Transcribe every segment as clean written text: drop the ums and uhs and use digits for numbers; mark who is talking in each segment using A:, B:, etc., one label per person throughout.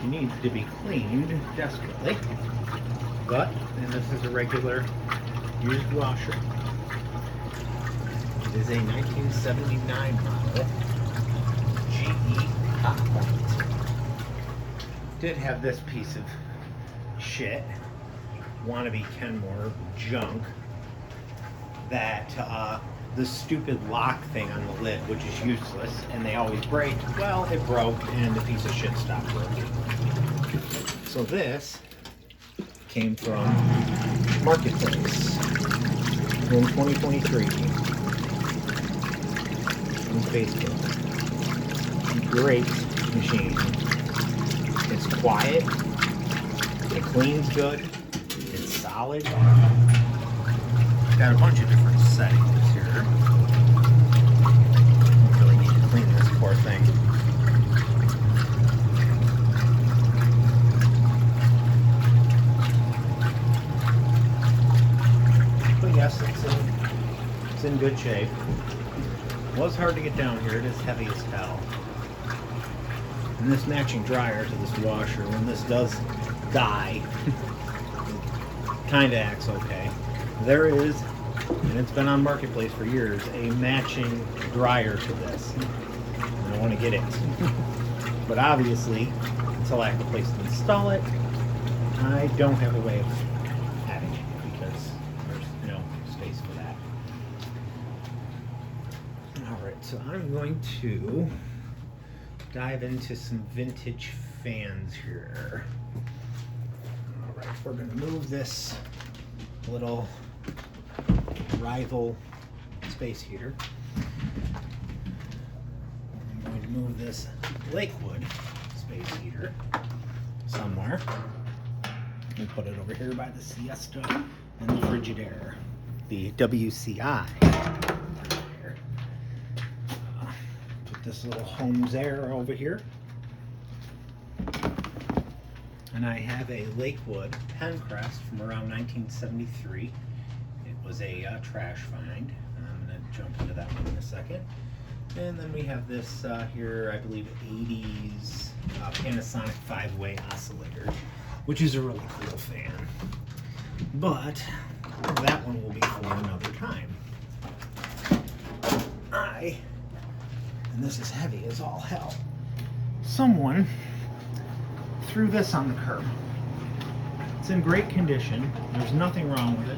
A: needs to be cleaned desperately. But, and this is a regular used washer. It is a 1979 model GE Hotpoint. Did have this piece of shit, wannabe Kenmore junk, that the stupid lock thing on the lid, which is useless, and they always break. Well, it broke, and the piece of shit stopped working. So this came from Marketplace in 2023 on Facebook. Great machine. It's quiet, it cleans good, it's solid. Got a bunch of different settings here. Really need to clean this poor thing. But yes, it's in good shape. It was hard to get down here. It is heavy as hell. And this matching dryer to this washer, when this does die, kind of acts okay. There is, and it's been on Marketplace for years, a matching dryer to this. And I want to get it. But obviously, until I have a place to install it, I don't have a way of having it because there's no space for that. Alright, so I'm going to dive into some vintage fans here. Alright, we're going to move this little rival space heater. I'm going to move this Lakewood space heater somewhere and put it over here by the Siesta and the Frigidaire, the WCI. Put this little Holmes Air over here. And I have a Lakewood Penncrest from around 1973. It was a trash find. I'm going to jump into that one in a second. And then we have this here, I believe, 80s Panasonic 5-way oscillator, which is a really cool fan. But that one will be for another time. And this is heavy as all hell. Someone threw this on the curb. It's in great condition. There's nothing wrong with it.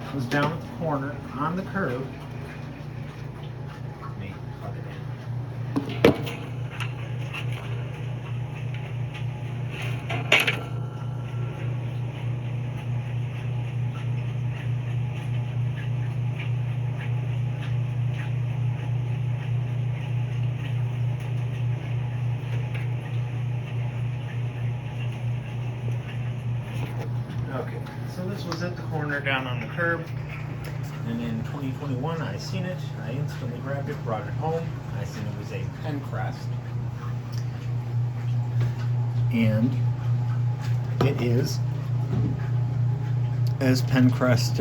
A: It was down at the corner on the curb. Let me plug it in. Okay, so this was at the corner down on the curb, and in 2021 I seen it, I instantly grabbed it, brought it home. I seen it was a Penncrest, and it is, as Penncrest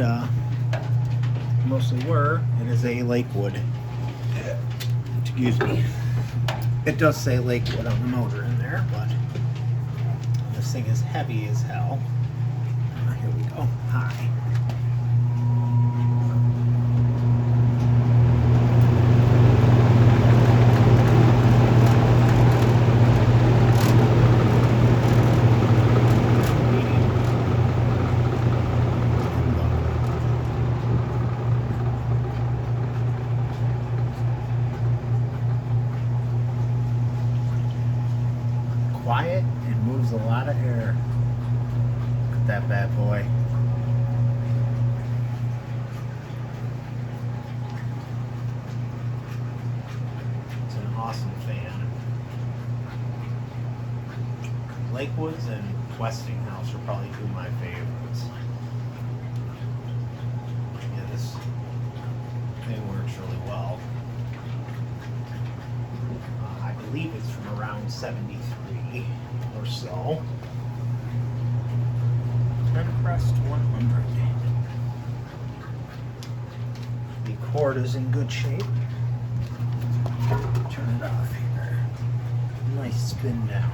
A: mostly were, it is a Lakewood. Excuse me. It does say Lakewood on the motor in there, but this thing is heavy as hell. Here we go. Hi. Quiet and moves a lot of air. That bad boy. It's an awesome fan. Lakewoods and Westinghouse are probably two of my favorites. Yeah, this thing works really well. I believe it's from around 73 or so. Penncrest 100. The cord is in good shape. Turn it off here. Nice spin down.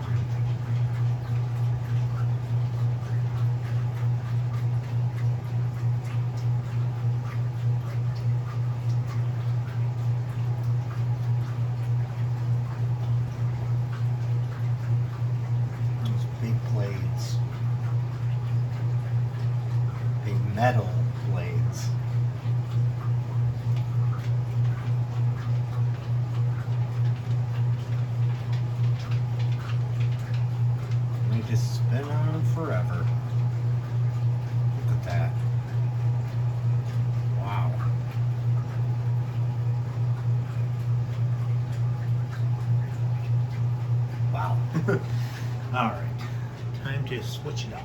A: metal blades. We just spin on them forever. Look at that. Wow. Wow. All right. Time to switch it up.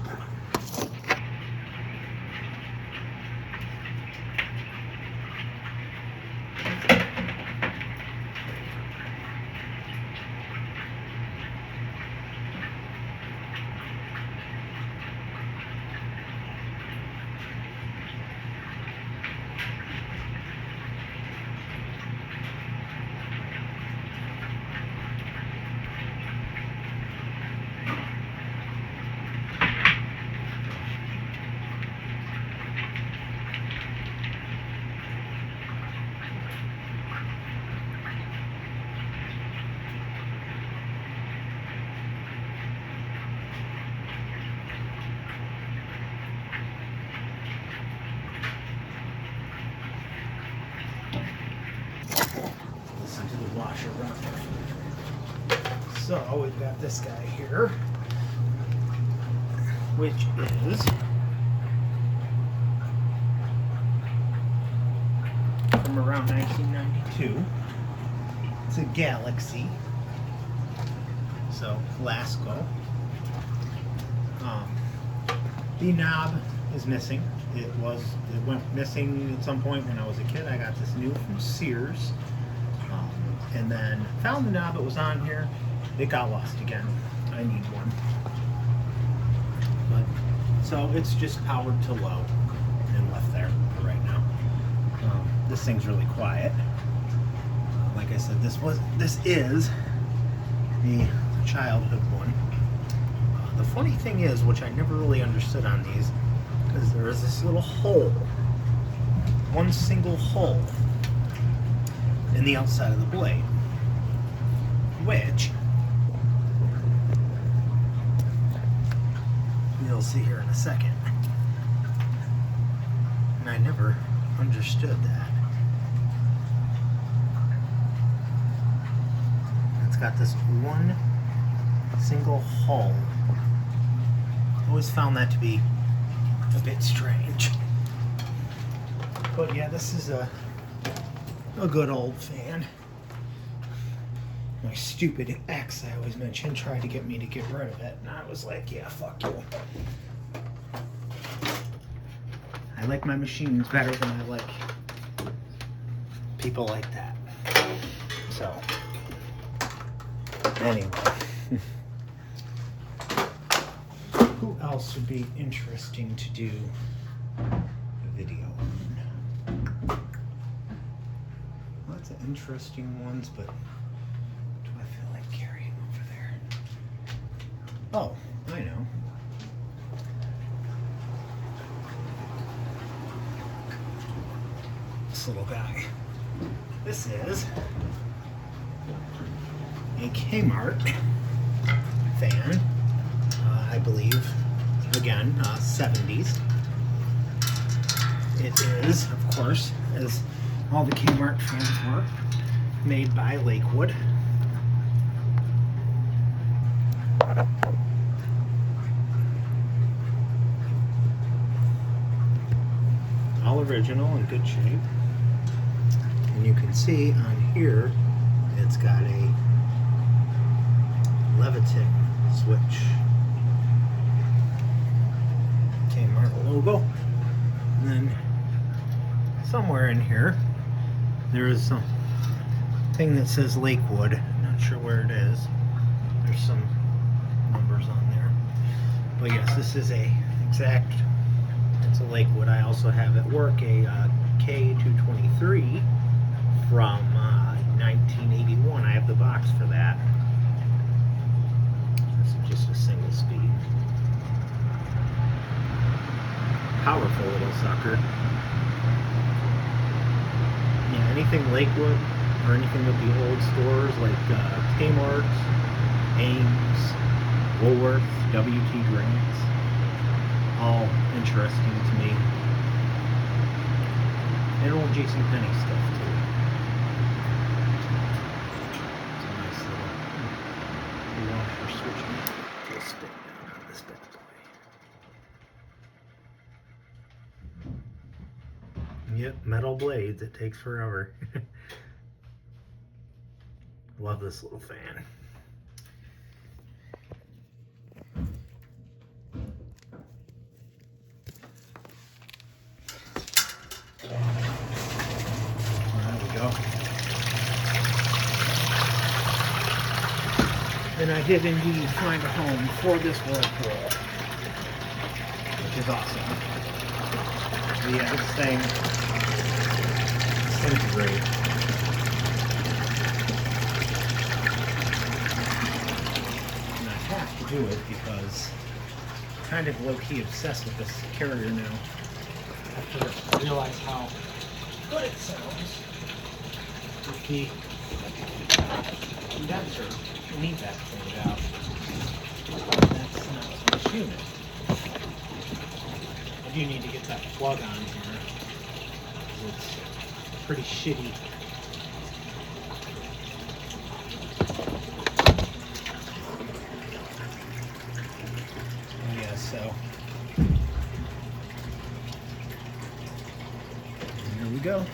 A: Listen to the washer run. So we've got this guy here, which is from around 1992. It's a Galaxy, so lasko. The knob is missing. It went missing at some point when I was a kid. I got this new from Sears, and then found the knob. It was on here. It got lost again. I need one. But so it's just powered to low and left there for right now. This thing's really quiet. Like I said, this is the childhood one. The funny thing is, which I never really understood on these, is there is this little hole, one single hole in the outside of the blade, which you'll see here in a second. And I never understood that. It's got this one single hole. Always found that to be a bit strange. But yeah, this is a good old fan. My stupid ex I always mention tried to get me to get rid of it, and I was like, yeah, fuck you. I like my machines better than I like people like that. So, anyway. Who else would be interesting to do a video on? Lots of interesting ones, but what do I feel like carrying over there? Oh, I know. This little guy. This is a Kmart fan. I believe, again, 70s. It is, of course, as all the Kmart fans were, made by Lakewood. All original, in good shape. And you can see on here, it's got a levitate switch. Kmart logo. And then somewhere in here there is some thing that says Lakewood. I'm not sure where it is. There's some numbers on there. But yes, this is it's a Lakewood. I also have at work a K223 from 1981. I have the box for that. This is just a single speed. Powerful little sucker. Yeah, anything Lakewood or anything with the old stores like Kmart, Ames, Woolworth, WT Grants, all interesting to me. And old JCPenney stuff too. It's a nice little washer switching to a stick down on this bad boy. Yep, metal blades. It takes forever. Love this little fan. And I did indeed find a home for this whirlpool, which is awesome. But yeah, this thing disintegrates. And I have to do it because I'm kind of low-key obsessed with this Carrier now. After I realize how good it sounds with the condenser. You need that cleaned out. That's not so much humid. I do need to get that plug on here. It's pretty shitty. Oh yeah, so here we go.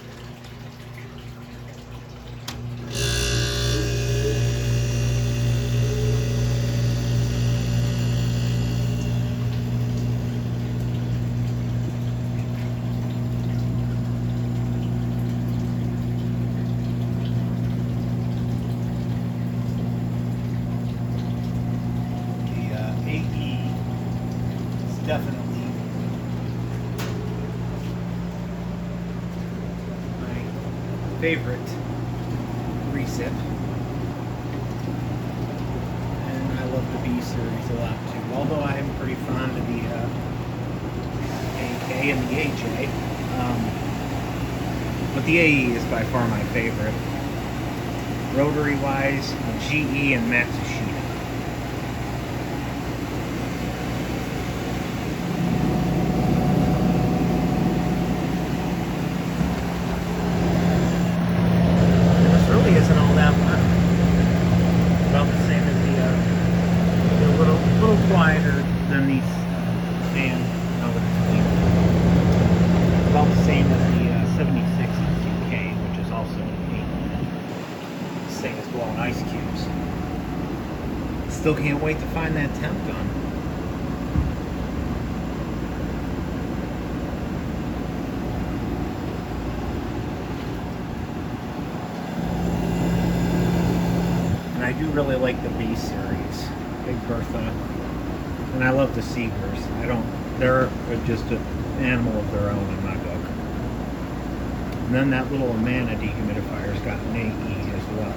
A: Definitely my favorite recip, and I love the B series a lot too, although I am pretty fond of the AK and the AJ, but the AE is by far my favorite. Rotary wise, GE and Matsushita. Isn't all that much. About the same as the little quieter than these fans. No, it's about the same as the 76 UK, which is also a this thing is blowing ice cubes. Still can't wait to find that temp gun. I do really like the B series, Big Bertha, and I love the Seegers. They're just an animal of their own in my book. And then that little Amana dehumidifiers got an AE as well.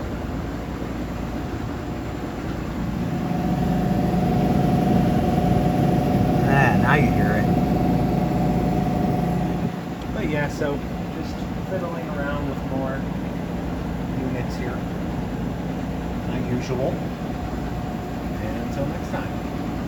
A: Ah, now you hear it. But yeah, so just fiddling around with more units here. Usual.